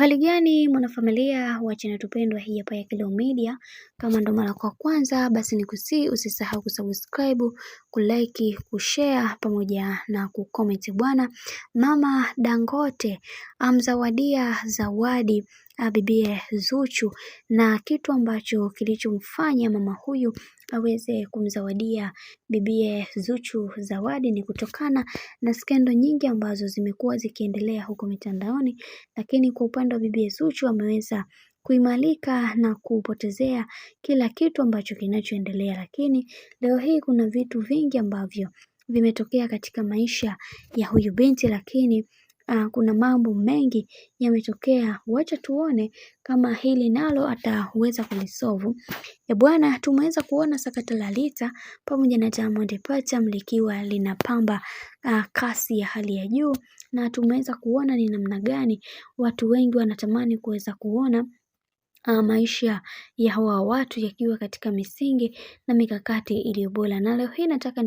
Uhali gani mwanafamilia wa channel tupendwa hii hapa ya Kilo Media. Kama ndo mara kwa kwanza basi nikusii usisahau kusubscribe, kulike, kushare pamoja na kucomment bwana. Mama Dangote amzawadia zawadi bibie Zuchu, na kitu ambacho kilichomfanya mama huyu aweze kumzawadia bibie Zuchu zawadi ni kutokana na skendo nyingi ambazo zimekuwa zikiendelea huko mitandaoni, lakini kwa upande wa bibie Zuchu ameweza kuimalika na kupotezea kila kitu ambacho kinachoendelea. Lakini leo hii kuna vitu vingi ambavyo vimetokea katika maisha ya huyu binti, lakini kuna mambo mengi yametokea. Wacha tuone kama hili nalo ataweza kulisolve. Bwana, tumeweza kuona sakata la Rita pamoja na Diamond Platnumz likiwa linapamba kasi ya hali ya juu, na tumeweza kuona ni namna gani watu wengi wanatamani kuweza kuona maisha ya hawa watu yakiwa katika misingi na mikakati iliyo bora. Na leo hii nataka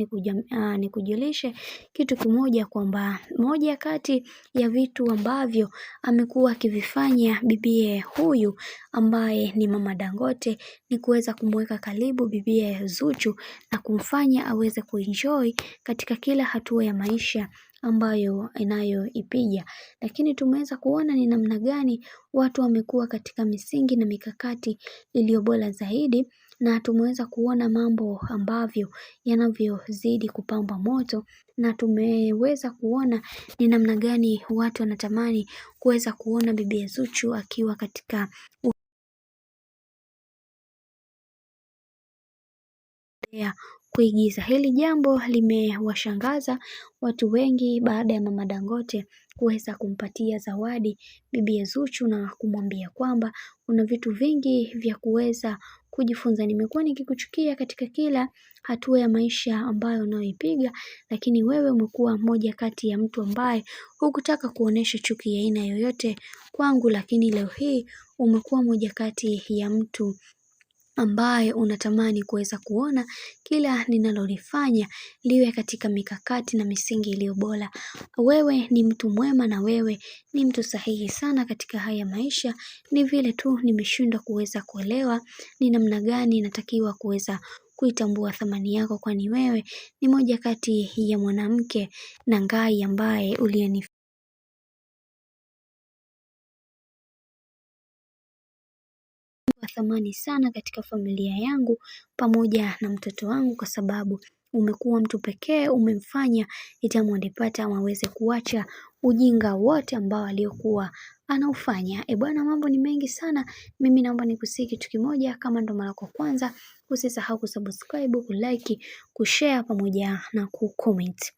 nikujulishe kitu kimoja, kwamba moja kati ya vitu ambavyo amekuwa akivifanya bibie huyu ambaye ni mama Dangote ni kuweza kumweka karibu bibie Zuchu na kumfanya aweze kuenjoy katika kila hatua ya maisha ambayo inayoipiga. Lakini tumeweza kuona ni namna gani watu wamekuwa katika misingi na mikakati iliyo bora zaidi, na tumeweza kuona mambo ambavyo yanavyozidi kupamba moto, na tumeweza kuona ni namna gani watu wanatamani kuweza kuona bibi Zuchu akiwa katika kuigiza. Hili jambo limewashangaza watu wengi baada ya mama Dangote kuweza kumpatia zawadi bibi Zuchu na kumwambia kwamba kuna vitu vingi vya kuweza kujifunza. Nimekuwa nikikuchukia katika kila hatua ya maisha ambayo unayoipiga, lakini wewe umekuwa moja kati ya mtu ambaye hukutaka kuonesha chuki ya aina yoyote kwangu, lakini leo hii umekuwa moja kati ya mtu ambaye unatamani kuweza kuona kila ninalolifanya liwe katika mikakati na misingi iliyo bora. Wewe ni mtu mwema na wewe ni mtu sahihi sana katika haya maisha. Ni vile tu nimeshindwa kuweza kuelewa ni namna gani natakiwa kuweza kuitambua thamani yako, kwani wewe ni moja kati ya mwanamke na ngai ambaye uliyenifanya thamani sana katika familia yangu pamoja na mtoto wangu, kwa sababu umekuwa mtu pekee umemfanya Diamond Platnumz aweze kuacha ujinga wote ambao aliokuwa anaufanya. Bwana, mambo ni mengi sana. Mimi naomba nikusii kitu kimoja, kama ndo mara kwa kwanza usisahau kusubscribe, kulike, kushare pamoja na kucomment.